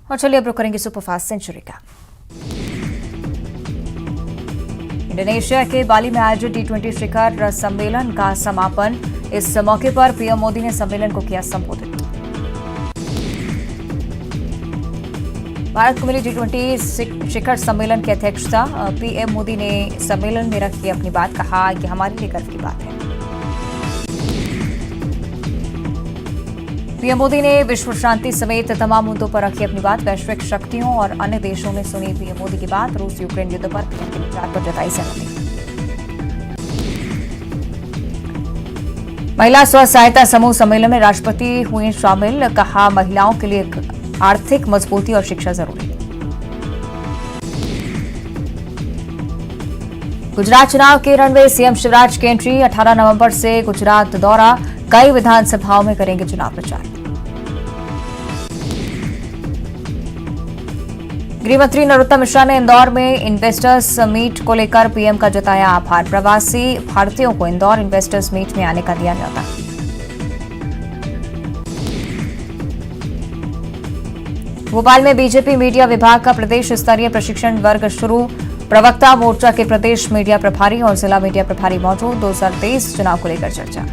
और चलिए अब रुक करेंगे सुपरफास्ट सेंचुरी का। इंडोनेशिया के बाली में आयोजित T20 शिखर सम्मेलन का समापन। इस मौके पर पीएम मोदी ने सम्मेलन को किया संबोधित। भारत को मिली T20 शिखर सम्मेलन की अध्यक्षता। पीएम मोदी ने सम्मेलन में रखी अपनी बात, कहा कि हमारे लिए गर्व की बात है। पीएम मोदी ने विश्व शांति समेत तमाम मुद्दों पर रखी अपनी बात। वैश्विक शक्तियों और अन्य देशों ने सुनी पीएम मोदी की बात। रूस यूक्रेन युद्ध पर पीएम के विचार पर जताई सहमति। महिला स्व सहायता समूह सम्मेलन में राष्ट्रपति हुए शामिल। कहा महिलाओं के लिए आर्थिक मजबूती और शिक्षा जरूरी। गुजरात चुनाव के रण में सीएम शिवराज की एंट्री। 18 नवंबर से गुजरात दौरा। कई विधानसभाओं में करेंगे चुनाव प्रचार। गृह मंत्री नरोत्तम मिश्रा ने इंदौर में इन्वेस्टर्स मीट को लेकर पीएम का जताया आभार। प्रवासी भारतीयों को इंदौर इन्वेस्टर्स मीट में आने का दिया न्योता। भोपाल में बीजेपी मीडिया विभाग का प्रदेश स्तरीय प्रशिक्षण वर्ग शुरू। प्रवक्ता मोर्चा के प्रदेश मीडिया प्रभारी और जिला मीडिया प्रभारी मौजूद। 2023 चुनाव को लेकर चर्चा।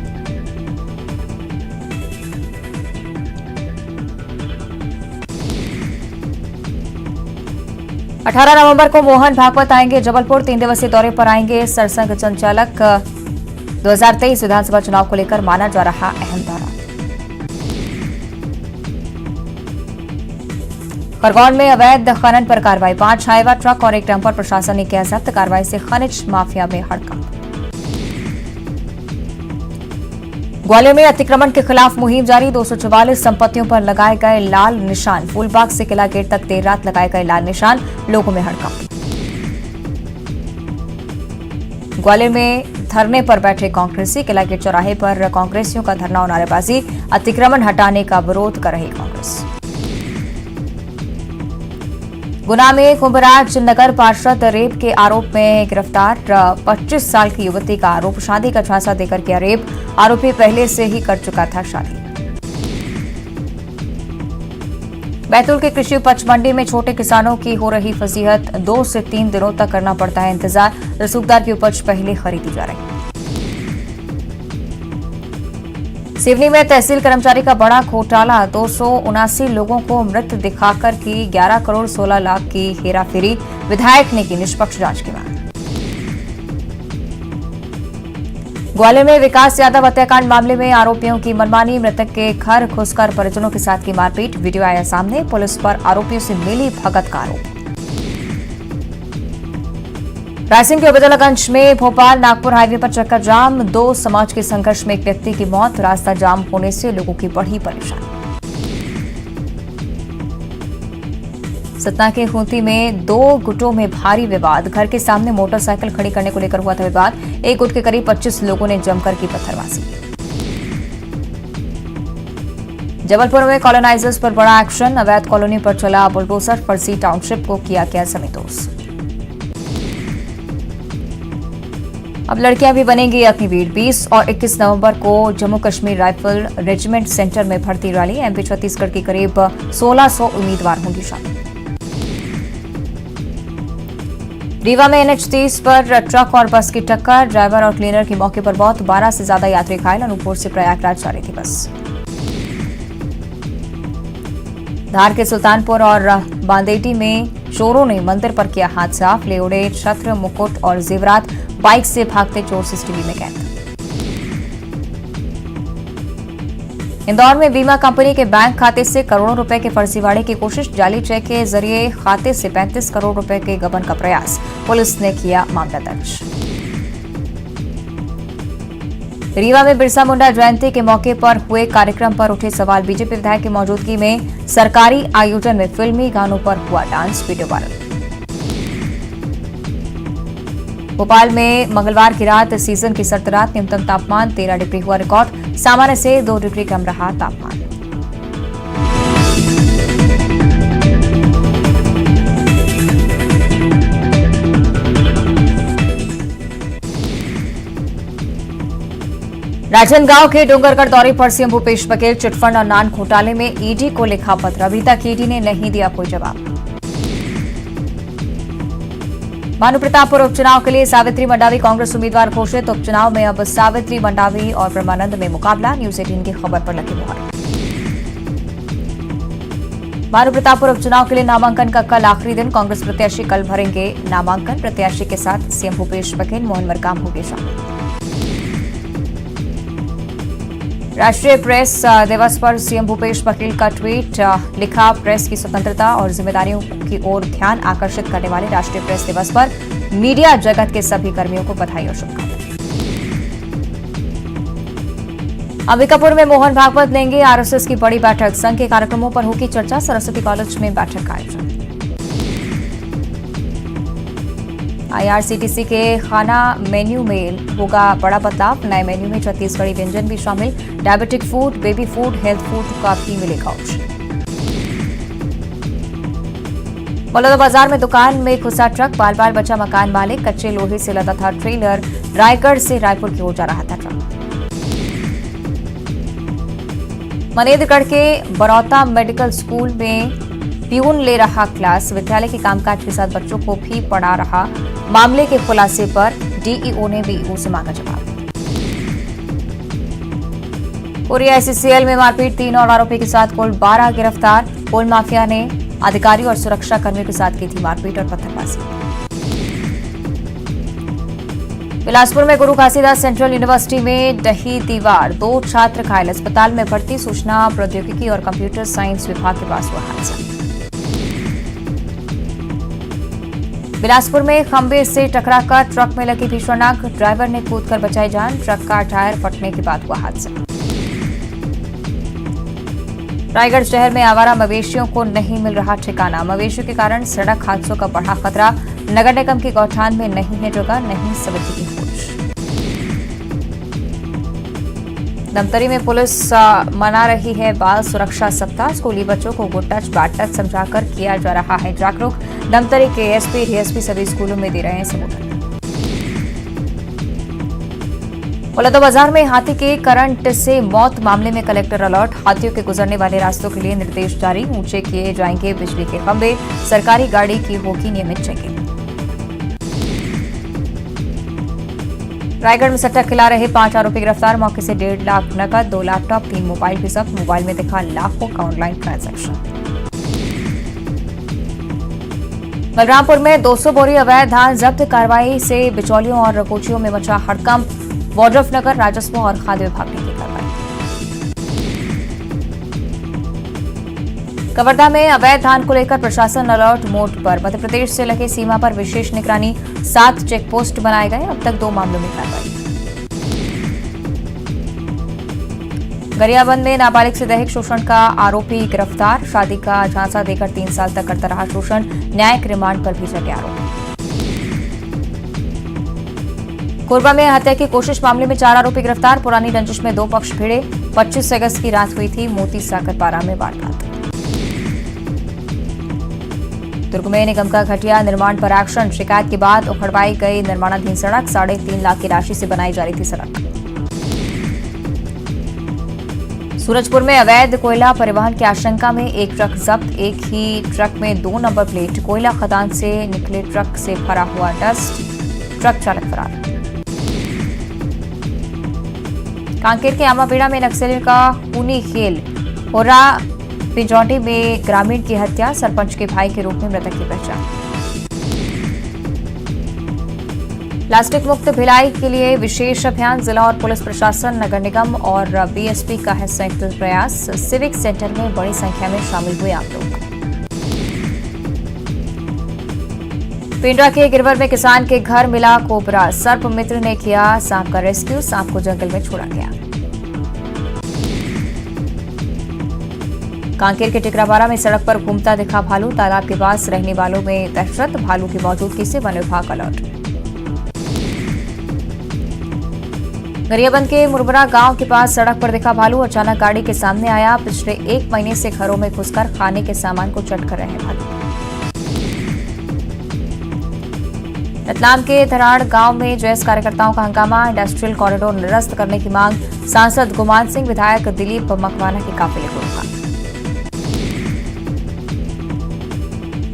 अठारह नवंबर को मोहन भागवत आएंगे जबलपुर। 3 दिवसीय दौरे पर आएंगे सरसंघ संचालक। 2023 विधानसभा चुनाव को लेकर माना जा रहा अहम दौरा। खरगोन में अवैध खनन पर कार्रवाई। 5 हाईवा ट्रक और एक डंपर प्रशासन ने किया जब्त। कार्रवाई से खनिज माफिया में हड़कंप। ग्वालियर में अतिक्रमण के खिलाफ मुहिम जारी। 244 संपत्तियों पर लगाए गए लाल निशान। फूलबाग से किला गेट तक देर रात लगाए गए लाल निशान। लोगों में हड़कंप। ग्वालियर में धरने पर बैठे कांग्रेसी। किला गेट चौराहे पर कांग्रेसियों का धरना और नारेबाजी। अतिक्रमण हटाने का विरोध कर रही कांग्रेस। गुना में कुंभराज नगर पार्षद रेप के आरोप में गिरफ्तार। 25 साल की युवती का आरोप। शादी का झांसा देकर किया रेप। आरोपी पहले से ही कर चुका था शादी। बैतूल के कृषि उपज मंडी में छोटे किसानों की हो रही फजीहत। 2 से 3 दिनों तक करना पड़ता है इंतजार। रसूखदार की उपज पहले खरीदी जा रही। सिवनी में तहसील कर्मचारी का बड़ा घोटाला। 279 लोगों को मृत दिखाकर की 11 करोड़ 16 लाख की हेराफेरी। विधायक ने की निष्पक्ष जांच की मांग। ग्वालियर में विकास यादव हत्याकांड मामले में आरोपियों की मनमानी। मृतक के घर घुसकर परिजनों के साथ की मारपीट। वीडियो आया सामने। पुलिस पर आरोपियों से मिली भगत का आरोप। रायसेन के अबेदुल्लागंज में भोपाल नागपुर हाईवे पर चक्कर जाम। 2 समाज के संघर्ष में एक व्यक्ति की मौत। रास्ता जाम होने से लोगों की बढ़ी परेशानी। सतना के खूंटी में 2 गुटों में भारी विवाद। घर के सामने मोटरसाइकिल खड़ी करने को लेकर हुआ था विवाद। एक गुट के करीब 25 लोगों ने जमकर की पत्थरबाजी। जबलपुर में कॉलोनाइजर्स पर बड़ा एक्शन। अवैध कॉलोनी पर चला बुलडोजर। फर्जी टाउनशिप को किया गया समेतोस। अब लड़कियां भी बनेंगी अग्निवीर। 20 और 21 नवंबर को Jammu Kashmir rifle regiment centre में भर्ती रैली। एमपी छत्तीसगढ़ के करीब 1600 उम्मीदवार होंगे शामिल। रीवा में NH30 पर ट्रक और बस की टक्कर। ड्राइवर और क्लीनर की मौके पर मौत। 12 से ज्यादा यात्री घायल। अनूपपुर से प्रयागराज जा रही थी बस। धार के सुल्तानपुर और बांदेटी में चोरों ने मंदिर पर किया हादसा। ले उड़े छत्र, मुकुट और जेवरात। बाइक से भागते चोर सीसीटीवी में कैद। इंदौर में बीमा कंपनी के बैंक खाते से करोड़ों रुपए के फर्जीवाड़े की कोशिश। जाली चेक के जरिए खाते से 35 करोड़ रुपए के गबन का प्रयास। पुलिस ने किया मामला दर्ज। रीवा में बिरसा मुंडा जयंती के मौके पर हुए कार्यक्रम पर उठे सवाल। बीजेपी विधायक की मौजूदगी में सरकारी आयोजन में फिल्मी गानों पर हुआ डांस। Video viral. भोपाल में मंगलवार की रात सीजन की सर्द रात। न्यूनतम तापमान 13 डिग्री हुआ रिकॉर्ड। सामान्य से 2 डिग्री कम रहा तापमान। राजनांदगांव के डूंगरगढ़ दौरे पर सीएम भूपेश बघेल चिटफंड और नान घोटाले में ईडी को लिखा पत्र। अभी तक ईडी ने नहीं दिया कोई जवाब। भानुप्रतापपुर उपचुनाव के लिए सावित्री मंडावी कांग्रेस उम्मीदवार घोषित। उपचुनाव में अब सावित्री मंडावी और ब्रह्मानंद में मुकाबला। न्यूज 18 की खबर पर लगी मुहर। भानुप्रतापपुर उपचुनाव के लिए नामांकन का कल आखिरी दिन। कांग्रेस प्रत्याशी कल भरेंगे नामांकन। प्रत्याशी के साथ सीएम भूपेश बघेल, मोहन मरकाम होंगे शामिल। राष्ट्रीय प्रेस दिवस पर सीएम भूपेश बघेल का ट्वीट लिखा, प्रेस की स्वतंत्रता और जिम्मेदारियों की ओर ध्यान आकर्षित करने वाले राष्ट्रीय प्रेस दिवस पर मीडिया जगत के सभी कर्मियों को बधाई और शुभकामनाएं। अंबिकापुर में मोहन भागवत लेंगे आरएसएस की बड़ी बैठक। संघ के कार्यक्रमों पर होगी चर्चा। सरस्वती कॉलेज में बैठक का आयोजन। आईआरसीटीसी के खाना मेन्यू में होगा बड़ा बदलाव। नए मेन्यू में छत्तीसगढ़ी व्यंजन भी शामिल। Diabetic food, baby food, health food का भी मिलेगा ऑप्शन। बलौदाबाजार में दुकान में घुसा ट्रक। बाल बाल बचा मकान मालिक। कच्चे लोहे से लदा था ट्रेलर। रायगढ़ से रायपुर की ओर जा रहा था ट्रक। मनेन्द्रगढ़ के बरौता मेडिकल स्कूल में प्यून ले रहा क्लास। विद्यालय के कामकाज के साथ बच्चों को भी पढ़ा रहा। मामले के खुलासे पर डीईओ ने बीईओ से मांगा जवाब। कोरिया एससीएल में मारपीट। 3 और आरोपी के साथ कुल 12 गिरफ्तार। कोल माफिया ने अधिकारी और सुरक्षा कर्मियों के साथ की थी मारपीट और पत्थरबाजी। बिलासपुर में गुरु घासीदास सेंट्रल यूनिवर्सिटी में ढही दीवार। 2 छात्र घायल। अस्पताल में भर्ती। सूचना प्रौद्योगिकी और कंप्यूटर साइंस विभाग के पास हुआ हादसा। बिलासपुर में खंबे से टकराकर ट्रक में लगी भीषण आग। ड्राइवर ने कूदकर बचाई जान। ट्रक का टायर फटने के बाद हुआ हादसा। रायगढ़ शहर में आवारा मवेशियों को नहीं मिल रहा ठिकाना। मवेशियों के कारण सड़क हादसों का बढ़ा खतरा। नगर निगम की गौठान में नहीं है जगह, नहीं समिति की खोज। धमतरी में पुलिस मना रही है बाल सुरक्षा सप्ताह। स्कूली बच्चों को गुड टच बैड टच समझाकर किया जा रहा है जागरूक। धमतरी के एसपी डीएसपी सभी स्कूलों में दे रहे हैं संबोधन। बलौदाबाजार में हाथी के करंट से मौत मामले में कलेक्टर अलर्ट। हाथियों के गुजरने वाले रास्तों के लिए निर्देश जारी। ऊंचे किए जाएंगे बिजली के खंभे। सरकारी गाड़ी की होगी नियमित चेकिंग। रायगढ़ में सट्टा खिला रहे 5 आरोपी गिरफ्तार। मौके से 1.5 लाख नकद, 2 लैपटॉप, 3 मोबाइल भी जब्त। मोबाइल में दिखा लाखों का ऑनलाइन ट्रांजैक्शन। बलरामपुर में 200 बोरी अवैध धान जब्त। कार्रवाई से बिचौलियों और कोचियों में मचा हड़कंप। वाड्रफनगर राजस्व और खाद्य विभाग ने की कार्रवाई। कवर्धा में अवैध धान को लेकर प्रशासन अलर्ट मोड पर। मध्य प्रदेश से लगे सीमा पर विशेष निगरानी। 7 चेक पोस्ट बनाए गए। अब तक 2 मामलों में कार्रवाई। गरियाबंद में नाबालिग से दैहिक शोषण का आरोपी गिरफ्तार। शादी का झांसा देकर 3 साल तक करता रहा शोषण। न्यायिक रिमांड पर भेजा गया आरोपी। कोरबा में हत्या की कोशिश मामले में 4 आरोपी गिरफ्तार। पुरानी रंजिश में 2 पक्ष भिड़े। 25 अगस्त की रात हुई थी मोती साकरपारा में वारदात। दुर्ग में निगम का घटिया निर्माण पर एक्शन। शिकायत के बाद उखड़वाई गई निर्माणाधीन सड़क। 3.5 लाख की राशि से बनाई जा रही थी सड़क। सूरजपुर में अवैध कोयला परिवहन की आशंका में एक ट्रक जब्त। एक ही ट्रक में 2 नंबर प्लेट। कोयला खदान से निकले ट्रक से भरा हुआ डस्ट। ट्रक चालक फरार। कांकेर के आमाबेड़ा में नक्सलियों का खूनी खेल। होरा पिंजौटी में ग्रामीण की हत्या। सरपंच के भाई के रूप में मृतक की पहचान। प्लास्टिक मुक्त भिलाई के लिए विशेष अभियान। जिला और पुलिस प्रशासन, नगर निगम और बीएसपी का है संयुक्त प्रयास। सिविक सेंटर में बड़ी संख्या में शामिल हुए आम लोग। पिंडरा के गिरवर में किसान के घर मिला कोबरा। सर्प मित्र ने किया सांप का रेस्क्यू। सांप को जंगल में छोड़ा गया। कांकेर के टिकरापारा में सड़क पर घूमता दिखा भालू। तालाब के पास रहने वालों में दहशत। भालू की मौजूदगी से वन विभाग अलर्ट। गरियाबंद के मुरबरा गांव के पास सड़क पर दिखा भालू। अचानक गाड़ी के सामने आया। पिछले 1 महीने से घरों में घुसकर खाने के सामान को चट कर रहे भालू। रतलाम के धराड़ गांव में जैस कार्यकर्ताओं का हंगामा, इंडस्ट्रियल कॉरिडोर निरस्त करने की मांग, सांसद गुमान सिंह, विधायक दिलीप मकवाना के काफिले को रोका।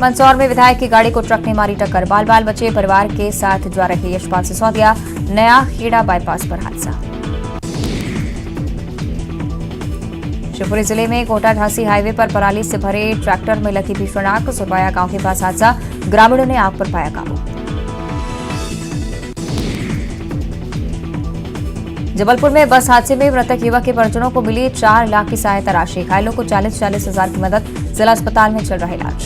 मंदसौर में विधायक की गाड़ी को ट्रक ने मारी टक्कर, बाल बाल बचे परिवार के साथ जा रहे यशपाल सिसोदिया, नया खेड़ा बाईपास पर हादसा। शिवपुरी जिले में कोटा झांसी हाईवे पर पराली से भरे ट्रैक्टर में लगी भीषण आग, सुरवाया गांव के पास हादसा, ग्रामीणों ने आग पर पाया काबू। जबलपुर में बस हादसे में मृतक युवक के परिजनों को मिली 4 लाख की सहायता राशि, घायलों को 40-40 हजार की मदद, जिला अस्पताल में चल रहा इलाज।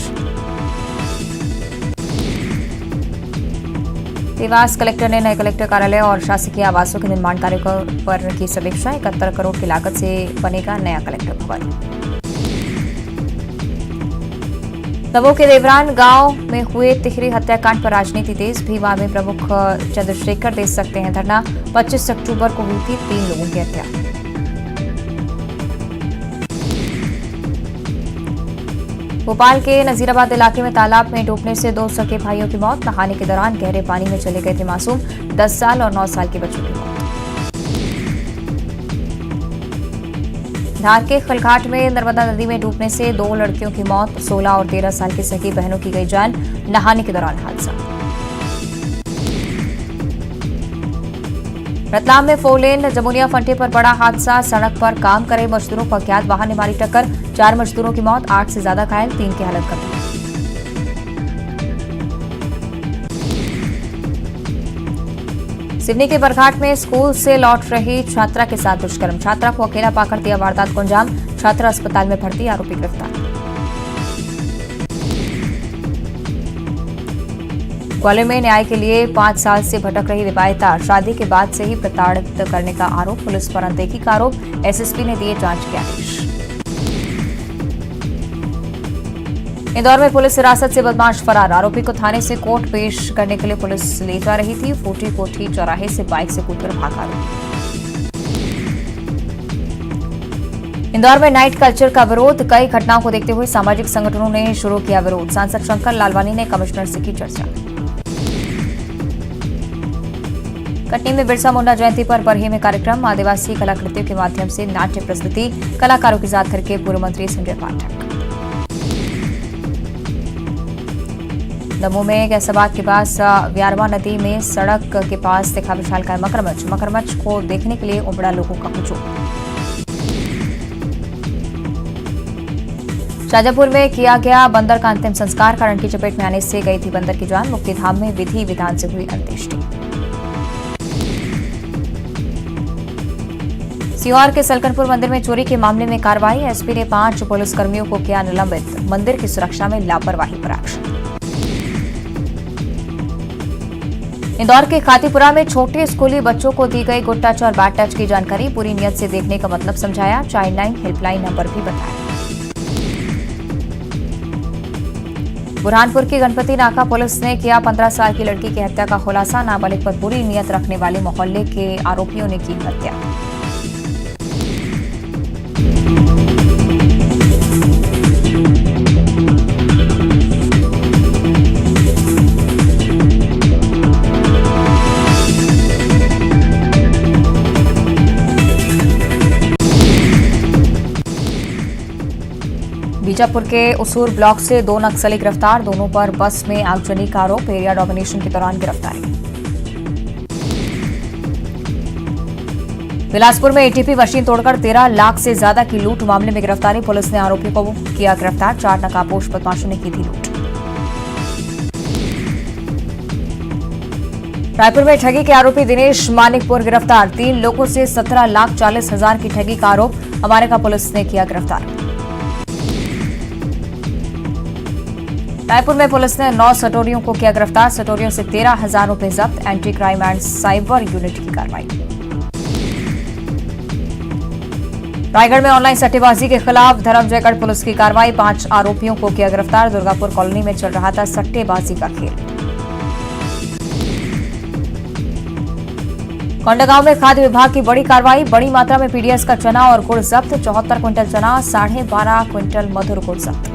देवास कलेक्टर ने नए कलेक्टर कार्यालय और शासकीय आवासों के निर्माण कार्य पर की समीक्षा, 71 करोड़ की लागत से बनेगा नया कलेक्टर भवन। दमोह के देवरान गांव में हुए तिहरी हत्याकांड पर राजनीति तेज, भीमा में प्रमुख चंद्रशेखर दे सकते हैं धरना, 25 अक्टूबर को हुई थी 3 लोगों की हत्या। भोपाल के नजीराबाद इलाके में तालाब में डूबने से 2 सगे भाइयों की मौत, नहाने के दौरान गहरे पानी में चले गए थे मासूम, 10 साल और 9 साल के बच्चों की मौत। धार के खलघाट में नर्मदा नदी में डूबने से 2 लड़कियों की मौत, 16 और 13 साल की सगी बहनों की गई जान, नहाने के दौरान हादसा। रतलाम में 4 लेन जमुनिया फंटे पर बड़ा हादसा, सड़क पर काम करे मजदूरों को अज्ञात वाहन ने मारी टक्कर, 4 मजदूरों की मौत, 8 से ज्यादा घायल, 3 की हालत गंभीर। सिवनी के बरघाट में स्कूल से लौट रही छात्रा के साथ दुष्कर्म, छात्रा को अकेला पाकर दिया वारदात को अंजाम, छात्रा अस्पताल में भर्ती, आरोपी गिरफ्तार। ग्वालियर में न्याय के लिए 5 साल से भटक रही विवाहिता, शादी के बाद से ही प्रताड़ित करने का आरोप, पुलिस पर अनदेखी का आरोप, एसएसपी ने दिए जांच के आदेश। इंदौर में पुलिस हिरासत से बदमाश फरार, आरोपी को थाने से कोर्ट पेश करने के लिए पुलिस ले जा रही थी, फूटी कोठी चौराहे से बाइक से कूदकर भागा। इंदौर में नाइट कल्चर का विरोध, कई घटनाओं को देखते हुए सामाजिक संगठनों ने शुरू किया विरोध, सांसद शंकर लालवानी ने कमिश्नर से की चर्चा। कटनी में बिरसा मुंडा जयंती पर बरही में कार्यक्रम, आदिवासी कलाकृतियों के माध्यम से नाट्य प्रस्तुति, कलाकारों के साथ करके पूर्व मंत्री संजय पाठक। दमोह में कैसाबाद के पास व्यारवा नदी में सड़क के पास देखा विशालकाय मगरमच्छ, मगरमच्छ को देखने के लिए उमड़ा लोगों का हुजूम। शाजापुर में किया गया बंदर का अंतिम संस्कार, करंट की चपेट में आने से गई थी बंदर की जान, मुक्तिधाम में विधि विधान से हुई अंत्येष्टि। सीहोर के सलकनपुर मंदिर में चोरी के मामले में कार्रवाई, एसपी ने 5 पुलिसकर्मियों को किया निलंबित, मंदिर की सुरक्षा में लापरवाही पर एक्शन। इंदौर के खातीपुरा में छोटे स्कूली बच्चों को दी गई गुड टच और बैड टच की जानकारी, पूरी नियत से देखने का मतलब समझाया, चाइल्ड लाइन हेल्पलाइन नंबर भी बताया। बुरहानपुर की गणपति नाका पुलिस ने किया 15 साल की लड़की की हत्या का खुलासा, नाबालिग पर बुरी नियत रखने वाले मोहल्ले के आरोपियों ने की हत्या। बीजापुर के उसूर ब्लॉक से 2 नक्सली गिरफ्तार, दोनों पर बस में आगजनी का आरोप, एरिया डोमिनेशन के दौरान गिरफ्तारी। बिलासपुर में एटीपी मशीन तोड़कर 13 लाख से ज्यादा की लूट, मामले में गिरफ्तारी, पुलिस ने आरोपी को किया गिरफ्तार, 4 नकाबपोश बदमाशों ने की थी लूट। रायपुर में ठगी के आरोपी दिनेश मानिकपुर गिरफ्तार, 3 लोगों से 17,40,000 की ठगी का आरोप, अमेरिका पुलिस ने किया गिरफ्तार। रायपुर में पुलिस ने 9 सटोरियों को किया गिरफ्तार, सटोरियों से 13,000 रुपए जब्त, anti crime and cyber unit की कार्रवाई। रायगढ़ में ऑनलाइन सट्टेबाजी के खिलाफ धर्मजयगढ़ पुलिस की कार्रवाई, 5 आरोपियों को किया गिरफ्तार, दुर्गापुर कॉलोनी में चल रहा था सट्टेबाजी का खेल। कोंडागांव में खाद्य विभाग की बड़ी कार्रवाई, बड़ी मात्रा में पीडीएस का चना और गुड़ जब्त, 74 क्विंटल चना, 12.5 क्विंटल मधुर गुड़ जब्त।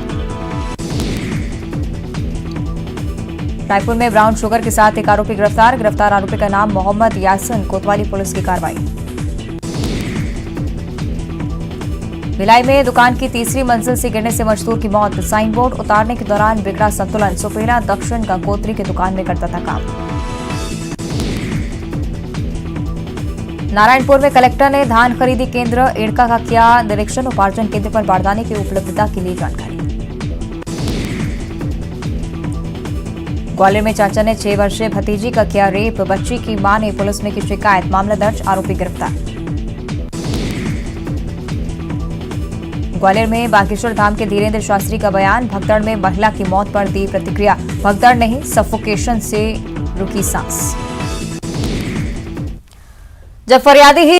रायपुर में ब्राउन शुगर के साथ एक आरोपी गिरफ्तार आरोपी का नाम मोहम्मद यासिन। कोतवाली पुलिस की कार्रवाई। भिलाई में दुकान की तीसरी मंजिल से गिरने से मजदूर की मौत। साइन बोर्ड उतारने के दौरान बिगड़ा संतुलन। सुपेला दक्षिण गंगोत्री की दुकान में करता था काम। नारायणपुर में कलेक्टर ने धान खरीदी केंद्र एड़का का किया निरीक्षण। उपार्जन केंद्र पर बारदाने की उपलब्धता के लिए जानकारी। ग्वालियर में चाचा ने 6 वर्षीय भतीजी का किया रेप। बच्ची की मां ने पुलिस में की शिकायत। मामला दर्ज, आरोपी गिरफ्तार। ग्वालियर में बागेश्वर धाम के धीरेन्द्र शास्त्री का बयान। भगदड़ में महिला की मौत पर दी प्रतिक्रिया। भगदड़ नहीं, सफोकेशन से रुकी सांस। जब फरियादी ही